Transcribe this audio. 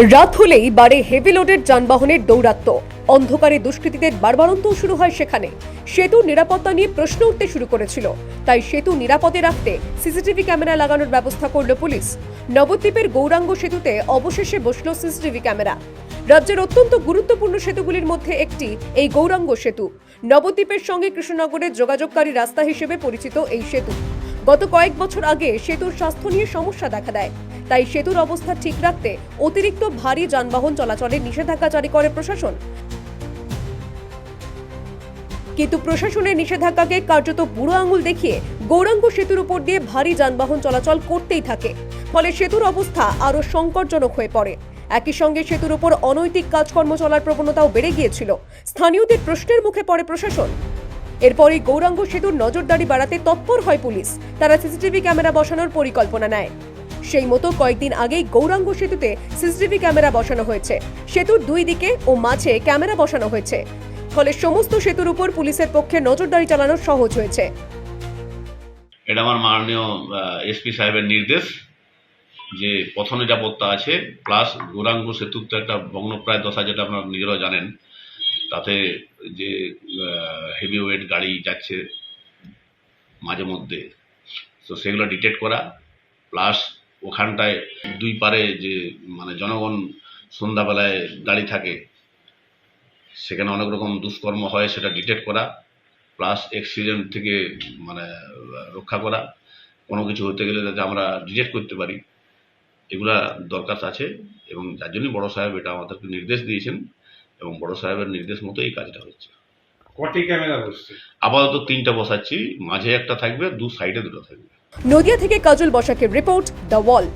রাত হলেই বাড়ে হেভি লোডের যানবাহনের দৌরাত্ম্য। অন্ধকারে দুষ্কৃতীদের বাড়বাড়ন্তও শুরু হয় সেখানে। সেতুর নিরাপত্তা নিয়ে প্রশ্ন উঠতে শুরু করেছিল, তাই সেতু নিরাপদে রাখতে সিসিটিভি ক্যামেরা লাগানোর ব্যবস্থা করল পুলিশ। নবদ্বীপের গৌরাঙ্গ সেতুতে অবশেষে বসল সিসিটিভি ক্যামেরা। রাজ্যের অত্যন্ত গুরুত্বপূর্ণ সেতুগুলির মধ্যে একটি এই গৌরাঙ্গ সেতু। নবদ্বীপের সঙ্গে কৃষ্ণনগরের যোগাযোগকারী রাস্তা হিসেবে পরিচিত এই সেতু। গত কয়েক বছর আগে সেতুর স্বাস্থ্য নিয়ে সমস্যা দেখা দেয়, তাই সেতুর অবস্থা ঠিক রাখতে অতিরিক্ত ভারী যানবাহন চলাচলে নিষেধাজ্ঞা জারি করে প্রশাসন। কিন্তু প্রশাসনের নিষেধাজ্ঞাকে কার্যত বুড়ো আঙুল দেখিয়ে গৌরাঙ্গ সেতুর উপর দিয়ে ভারী যানবাহন চলাচল করতেই থাকে, ফলে সেতুর অবস্থা আরো সংকটজনক হয়ে পড়ে। একই সঙ্গে সেতুর উপর অনৈতিক কাজকর্ম চলার প্রবণতাও বেড়ে গিয়েছিল। স্থানীয়দের প্রশ্নের মুখে পড়ে প্রশাসন। এরপরই গৌরাঙ্গ সেতুর নজরদারি বাড়াতে তৎপর হয় পুলিশ। তারা সিসিটিভি ক্যামেরা বসানোর পরিকল্পনা নেয়। সেই মতো কয়েকদিন আগেই গৌরাঙ্গ সেতুতে সিসিটিভি ক্যামেরা বসানো হয়েছে। সেতুর দুই দিকে ও মাঝে ক্যামেরা বসানো হয়েছে, ফলে সমস্ত সেতুর উপর পুলিশের পক্ষে নজরদারি চালানো সহজ হয়েছে। এটা আমার মাননীয় এসপি সাহেবের নির্দেশ যে পথ নিরাপত্তা আছে, প্লাস গৌরাঙ্গ সেতুর তো একটা ভগ্নপ্রায় দশা, যেটা আপনারা নিজেরাও জানেন। তাতে যে হেভি ওয়েট গাড়ি যাচ্ছে মাঝে মধ্যে, তো সেগুলো ডিটেক্ট করা, প্লাস ওখানটায় দুই পারে যে জনগণ সন্ধ্যাবেলায় দাঁড়িয়ে থাকে, সেখানে অনেক রকম দুষ্কর্ম হয়, সেটা ডিটেক্ট করা, প্লাস অ্যাক্সিডেন্ট থেকে রক্ষা করা, কোনো কিছু হতে গেলে যাতে আমরা ডিটেক্ট করতে পারি, এগুলা দরকার আছে। এবং যার জন্যই বড় সাহেব এটা আমাদেরকে নির্দেশ দিয়েছেন, এবং বড় সাহেবের নির্দেশ মতো এই কাজটা হচ্ছে। কটি ক্যামেরা বসছে? আপাতত 3টা বসাচ্ছি, মাঝে একটা থাকবে, দু সাইডে দুটো থাকবে। নদিয়া থেকে কাজল বসাকের রিপোর্ট, দ্য ওয়াল।